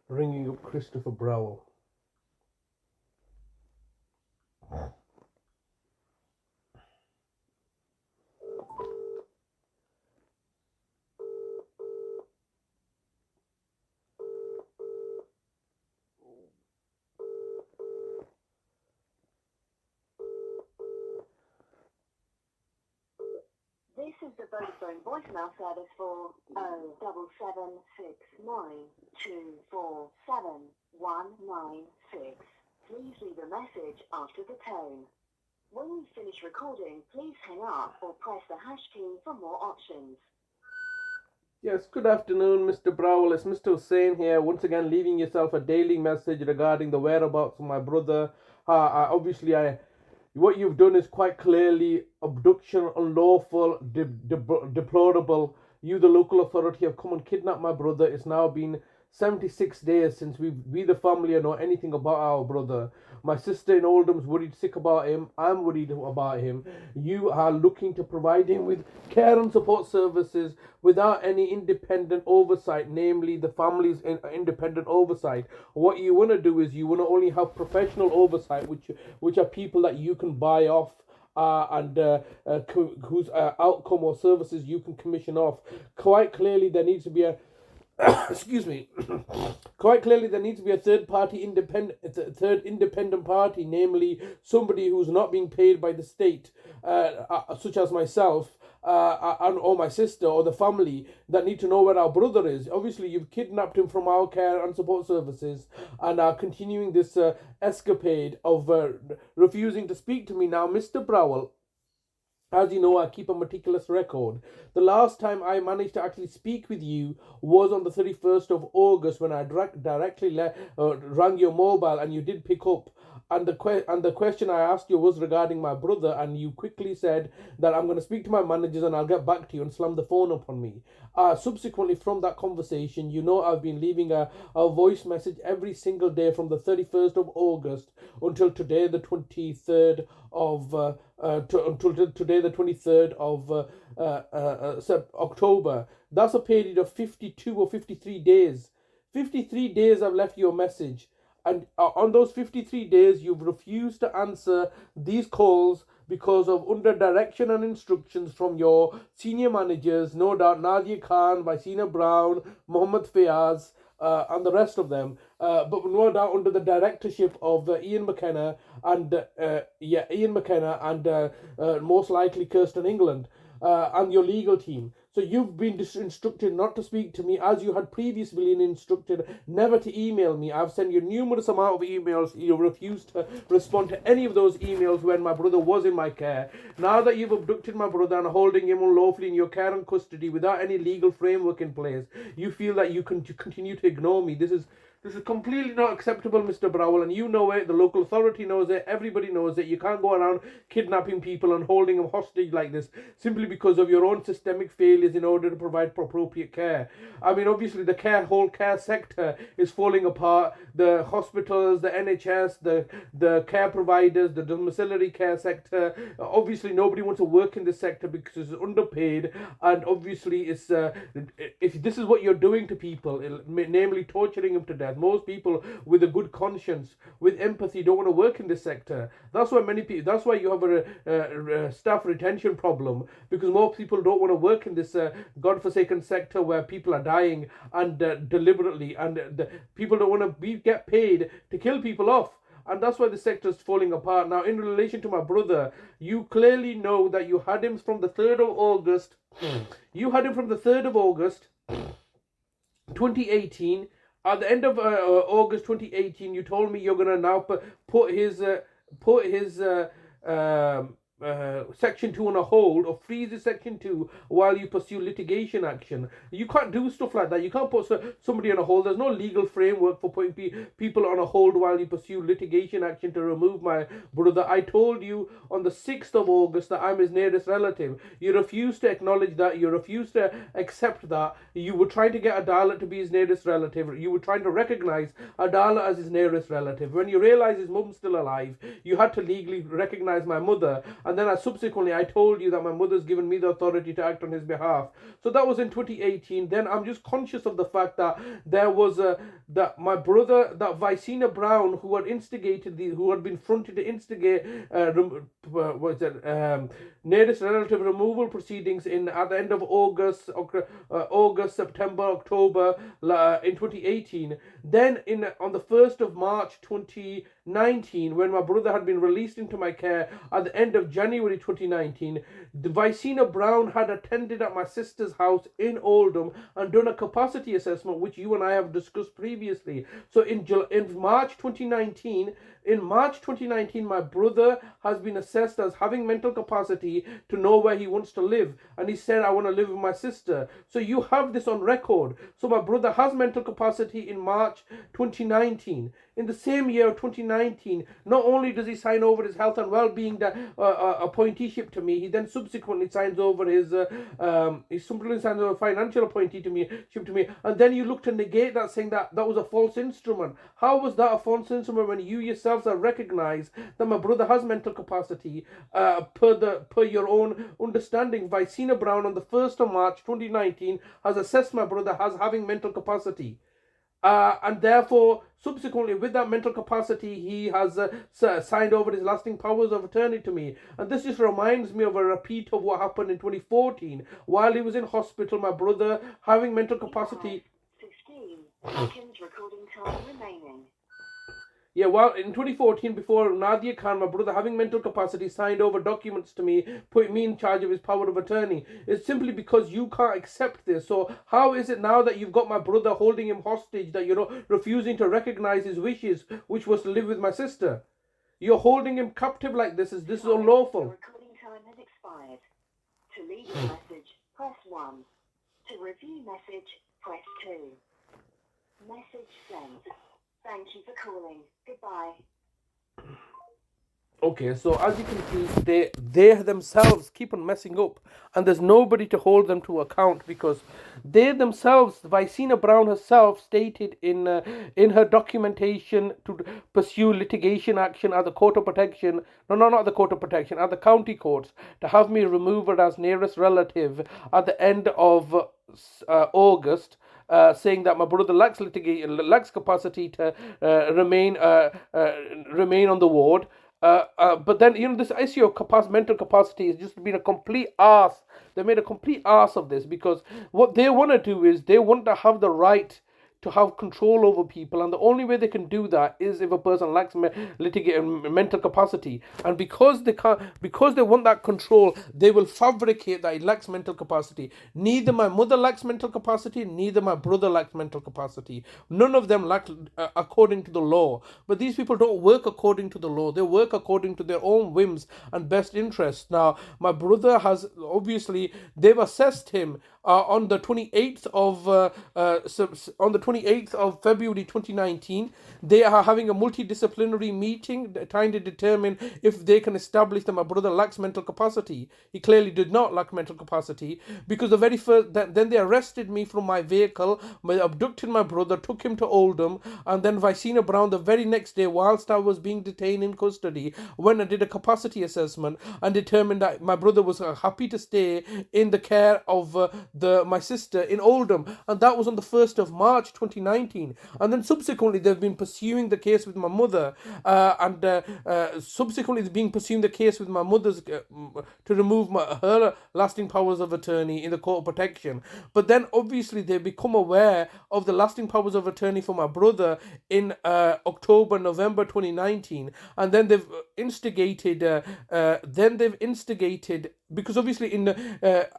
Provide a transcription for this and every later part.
ringing up Christopher Browell. This is the Vodafone voicemail service for 07769247196. Please leave a message after the tone. When you finish recording, please hang up or press the hash key for more options. Yes, good afternoon, Mr. Browell. It's Mr. Hussain here, once again leaving yourself a daily message regarding the whereabouts of my brother. What you've done is quite clearly abduction, unlawful, deplorable. You, the local authority, have come and kidnapped my brother. It's now been 76 days since we the family, know anything about our brother. My sister in Oldham's worried sick about him. I'm worried about him. You are looking to provide him with care and support services without any independent oversight, namely the family's independent oversight. What you want to do is you want to only have professional oversight, which are people that you can buy off whose outcome or services you can commission off. Quite clearly, there needs to be a excuse me. Quite clearly, there needs to be a third independent party, namely somebody who's not being paid by the state, such as myself, or my sister or the family, that need to know where our brother is. Obviously, you've kidnapped him from our care and support services and are continuing this escapade of refusing to speak to me. Now, Mr. Browell, as you know, I keep a meticulous record. The last time I managed to actually speak with you was on the 31st of August when I directly rang your mobile and you did pick up. And the question I asked you was regarding my brother, and you quickly said that I'm going to speak to my managers and I'll get back to you, and slammed the phone up on me. Subsequently, from that conversation, I've been leaving a voice message every single day from the 31st of August until today, the 23rd of until today, the 23rd of October. That's a period of 52 or 53 days. 53 days I've left your message. And on those 53 days, you've refused to answer these calls because of under direction and instructions from your senior managers, no doubt Nadia Khan, Vicina Brown, Mohammed Fayaz, and the rest of them, but no doubt under the directorship of Ian McKenna and most likely Kirsten England and your legal team. So you've been instructed not to speak to me, as you had previously been instructed never to email me. I've sent you numerous amount of emails. You refused to respond to any of those emails when my brother was in my care. Now that you've abducted my brother and holding him unlawfully in your care and custody without any legal framework in place, you feel that you can continue to ignore me. This is completely not acceptable, Mr. Browell, and you know it, the local authority knows it, everybody knows it. You can't go around kidnapping people and holding them hostage like this simply because of your own systemic failures in order to provide appropriate care. I mean, obviously, the whole care sector is falling apart. The hospitals, the NHS, the care providers, the domiciliary care sector. Obviously, nobody wants to work in this sector because it's underpaid, and obviously, if this is what you're doing to people, namely torturing them to death. Most people with a good conscience, with empathy, don't want to work in this sector. That's why many people. That's why you have a staff retention problem, because more people don't want to work in this godforsaken sector where people are dying and deliberately, and the people don't want to get paid to kill people off. And that's why the sector is falling apart. Now, in relation to my brother, you clearly know that you had him from the 3rd of August. You had him from the 3rd of August, 2018. At the end of August 2018, you told me you're going to now put his Section 2 on a hold, or freeze the Section 2 while you pursue litigation action. You can't do stuff like that. You can't put somebody on a hold. There's no legal framework for putting people on a hold while you pursue litigation action to remove my brother. I told you on the 6th of August that I'm his nearest relative. You refused to acknowledge that. You refused to accept that. You were trying to get Adalat to be his nearest relative. You were trying to recognize Adalat as his nearest relative. When you realize his mum's still alive, you had to legally recognize my mother. and then subsequently I told you that my mother's given me the authority to act on his behalf. So that was in 2018. Then I'm just conscious of the fact that there was that my brother, that Vicina Brown, who had instigated who had been fronted to instigate nearest relative removal proceedings at the end of August, September, October in 2018. Then on the 1st of March 2019, when my brother had been released into my care at the end of January 2019, the Vicina Brown had attended at my sister's house in Oldham and done a capacity assessment, which you and I have discussed previously. So in March 2019, my brother has been assessed as having mental capacity to know where he wants to live. And he said, I want to live with my sister. So you have this on record. So my brother has mental capacity in March 2019. In the same year of 2019, not only does he sign over his health and well-being appointeeship to me, he then subsequently signs over his financial appointee to me, and then you look to negate that, saying that was a false instrument. How was that a false instrument when you yourselves have recognized that my brother has mental capacity per your own understanding? Vicina Brown on the 1st of March 2019 has assessed my brother as having mental capacity. And therefore, subsequently, with that mental capacity, he has signed over his lasting powers of attorney to me. And this just reminds me of a repeat of what happened in 2014. While he was in hospital, my brother, having mental capacity... 16 seconds recording time remaining. Yeah, well, in 2014, before Nadia Khan, my brother, having mental capacity, signed over documents to me, putting me in charge of his power of attorney. It's simply because you can't accept this. So how is it now that you've got my brother holding him hostage, that you're refusing to recognize his wishes, which was to live with my sister? You're holding him captive like this. This is unlawful. The recording time has expired. To leave a message, press 1. To review message, press 2. Message sent. Thank you for calling. Goodbye. Okay, so as you can see, they themselves keep on messing up, and there's nobody to hold them to account, because they themselves, Vicina Brown herself, stated in her documentation to pursue litigation action at the Court of Protection, not the Court of Protection, at the county courts, to have me removed as nearest relative at the end of August. Saying that my brother lacks capacity to remain on the ward. But then, this issue of mental capacity has just been a complete arse. They made a complete arse of this, because what they want to do is they want to have the right to have control over people, and the only way they can do that is if a person lacks mental capacity. And because they want that control, they will fabricate that he lacks mental capacity. Neither my mother lacks mental capacity, neither my brother lacks mental capacity. None of them lack according to the law. But these people don't work according to the law. They work according to their own whims and best interests. Now, my brother has obviously, they've assessed him on the 28th of February 2019. They are having a multidisciplinary meeting trying to determine if they can establish that my brother lacks mental capacity. He clearly did not lack mental capacity, because the very first, then they arrested me from my vehicle, abducted my brother, took him to Oldham, and then Vicina Brown the very next day, whilst I was being detained in custody, went and did a capacity assessment and determined that my brother was happy to stay in the care of my sister in Oldham, and that was on the 1st of March 2019. And then subsequently they've been pursuing the case with my mother, subsequently they've been pursuing the case with my mother's to remove her lasting powers of attorney in the Court of Protection. But then obviously they become aware of the lasting powers of attorney for my brother in November 2019, and then they've instigated because obviously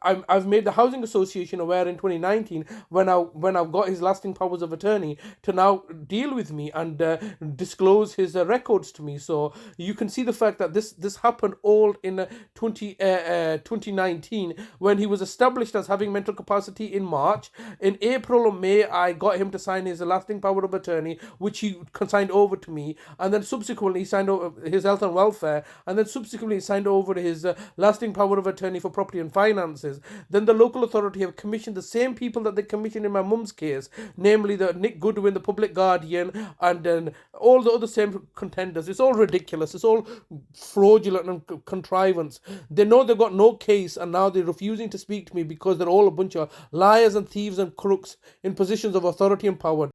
I've made the Housing Association aware in 2019 when I've got his lasting powers of attorney to now deal with me and disclose his records to me. So you can see the fact that this happened all in 2019 when he was established as having mental capacity in March. In April or May, I got him to sign his lasting power of attorney, which he signed over to me, and then subsequently he signed over his health and welfare, and then subsequently he signed over his lasting power of attorney for property and finances. Then the local authority have commissioned the same people that they commissioned in my mum's case, namely namely the Nick Goodwin, the Public Guardian, and then all the other same contenders. It's all ridiculous. It's all fraudulent and contrivance. They know they've got no case, and now they're refusing to speak to me because they're all a bunch of liars and thieves and crooks in positions of authority and power.